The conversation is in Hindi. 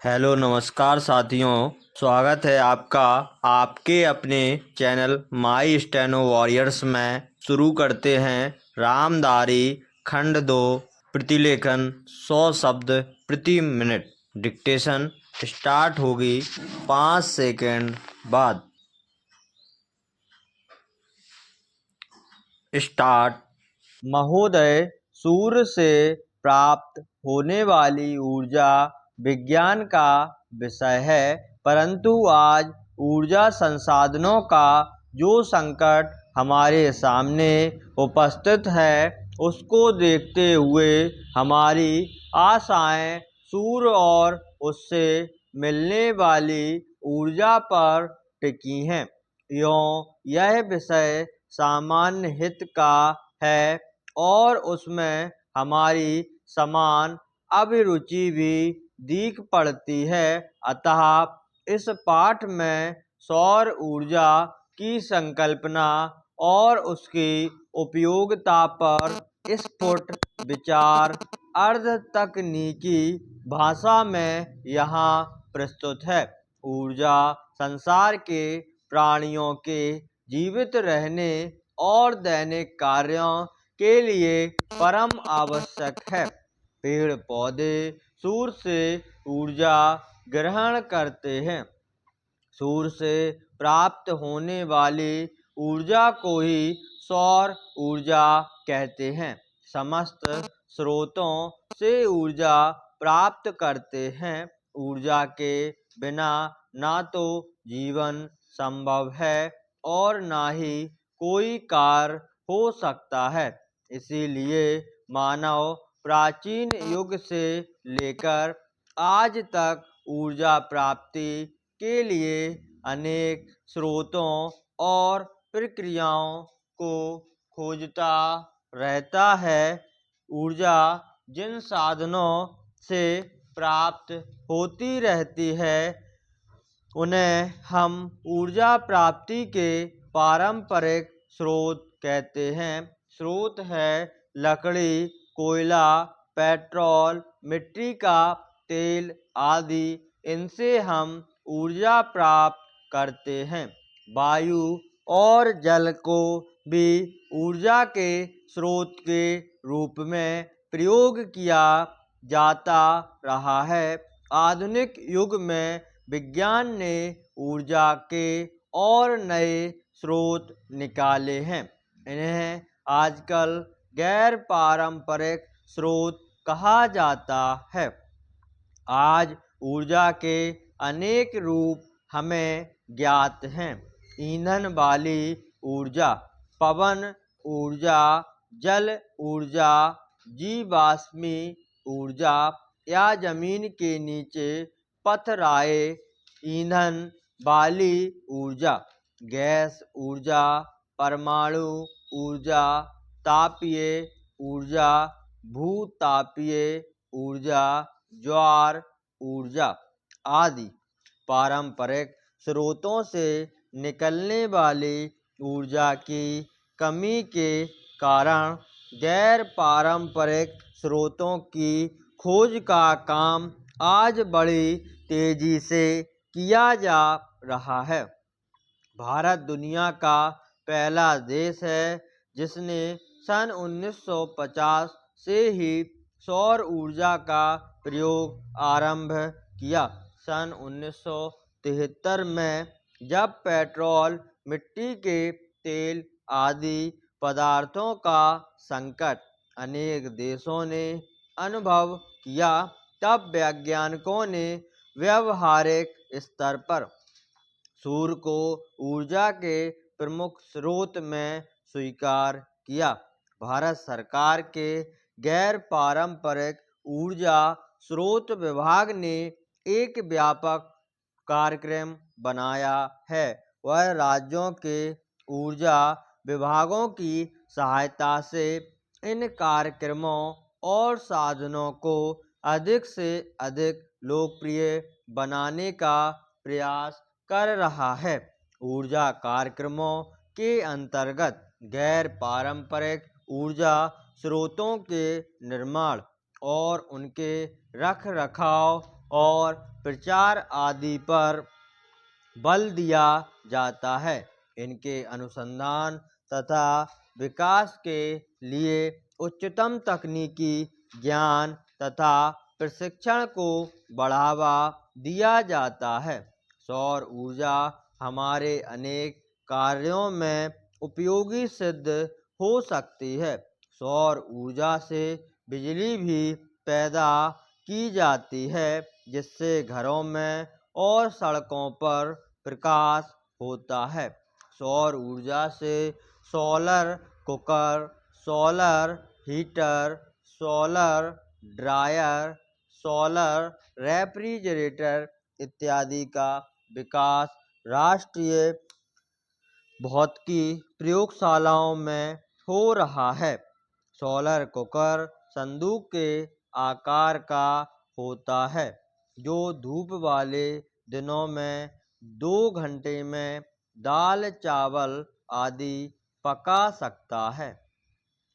हेलो नमस्कार साथियों। स्वागत है आपका आपके अपने चैनल माई स्टेनो वॉरियर्स में। शुरू करते हैं रामधारी खंड 2 प्रतिलेखन 100 शब्द प्रति मिनट। डिक्टेशन स्टार्ट होगी 5 सेकंड बाद। स्टार्ट। महोदय, सूर्य से प्राप्त होने वाली ऊर्जा विज्ञान का विषय है, परंतु आज ऊर्जा संसाधनों का जो संकट हमारे सामने उपस्थित है, उसको देखते हुए हमारी आशाएं सूर्य और उससे मिलने वाली ऊर्जा पर टिकी हैं। यह विषय सामान्य हित का है और उसमें हमारी समान अभिरुचि भी दिख पड़ती है। अतः इस पाठ में सौर ऊर्जा की संकल्पना और उसकी उपयोगिता पर स्फुट विचार अर्ध तकनीकी भाषा में यहाँ प्रस्तुत है। ऊर्जा संसार के प्राणियों के जीवित रहने और दैनिक कार्यों के लिए परम आवश्यक है। पेड़ पौधे सूर्य से ऊर्जा ग्रहण करते हैं। सूर्य से प्राप्त होने वाली ऊर्जा को ही सौर ऊर्जा कहते हैं। समस्त स्रोतों से ऊर्जा प्राप्त करते हैं। ऊर्जा के बिना ना तो जीवन संभव है और ना ही कोई कार्य हो सकता है। इसीलिए मानव प्राचीन युग से लेकर आज तक ऊर्जा प्राप्ति के लिए अनेक स्रोतों और प्रक्रियाओं को खोजता रहता है। ऊर्जा जिन साधनों से प्राप्त होती रहती है, उन्हें हम ऊर्जा प्राप्ति के पारंपरिक स्रोत कहते हैं। स्रोत है लकड़ी, कोयला, पेट्रोल, मिट्टी का तेल आदि। इनसे हम ऊर्जा प्राप्त करते हैं। वायु और जल को भी ऊर्जा के स्रोत के रूप में प्रयोग किया जाता रहा है। आधुनिक युग में विज्ञान ने ऊर्जा के और नए स्रोत निकाले हैं। इन्हें आजकल गैर पारंपरिक स्रोत कहा जाता है। आज ऊर्जा के अनेक रूप हमें ज्ञात हैं। ईंधन वाली ऊर्जा, पवन ऊर्जा, जल ऊर्जा, जीवाश्मी ऊर्जा या जमीन के नीचे पथराए ईंधन वाली ऊर्जा, गैस ऊर्जा, परमाणु ऊर्जा, तापीय ऊर्जा, भूतापीय ऊर्जा, ज्वार ऊर्जा आदि। पारंपरिक स्रोतों से निकलने वाली ऊर्जा की कमी के कारण गैर पारंपरिक स्रोतों की खोज का काम आज बड़ी तेजी से किया जा रहा है। भारत दुनिया का पहला देश है जिसने सन 1950 से ही सौर ऊर्जा का प्रयोग आरंभ किया। सन 1973 में जब पेट्रोल, मिट्टी के तेल आदि पदार्थों का संकट अनेक देशों ने अनुभव किया, तब वैज्ञानिकों ने व्यवहारिक स्तर पर सूर्य को ऊर्जा के प्रमुख स्रोत में स्वीकार किया। भारत सरकार के गैर पारंपरिक ऊर्जा स्रोत विभाग ने एक व्यापक कार्यक्रम बनाया है। वह राज्यों के ऊर्जा विभागों की सहायता से इन कार्यक्रमों और साधनों को अधिक से अधिक लोकप्रिय बनाने का प्रयास कर रहा है। ऊर्जा कार्यक्रमों के अंतर्गत गैर पारंपरिक ऊर्जा स्रोतों के निर्माण और उनके रख रखाव और प्रचार आदि पर बल दिया जाता है। इनके अनुसंधान तथा विकास के लिए उच्चतम तकनीकी ज्ञान तथा प्रशिक्षण को बढ़ावा दिया जाता है। सौर ऊर्जा हमारे अनेक कार्यों में उपयोगी सिद्ध हो सकती है। सौर ऊर्जा से बिजली भी पैदा की जाती है, जिससे घरों में और सड़कों पर प्रकाश होता है। सौर ऊर्जा से solar cooker, solar heater, solar dryer, solar refrigerator इत्यादि का विकास राष्ट्रीय भौतिकी प्रयोगशालाओं में हो रहा है। सोलर कुकर संदूक के आकार का होता है, जो धूप वाले दिनों में 2 घंटे में दाल चावल आदि पका सकता है।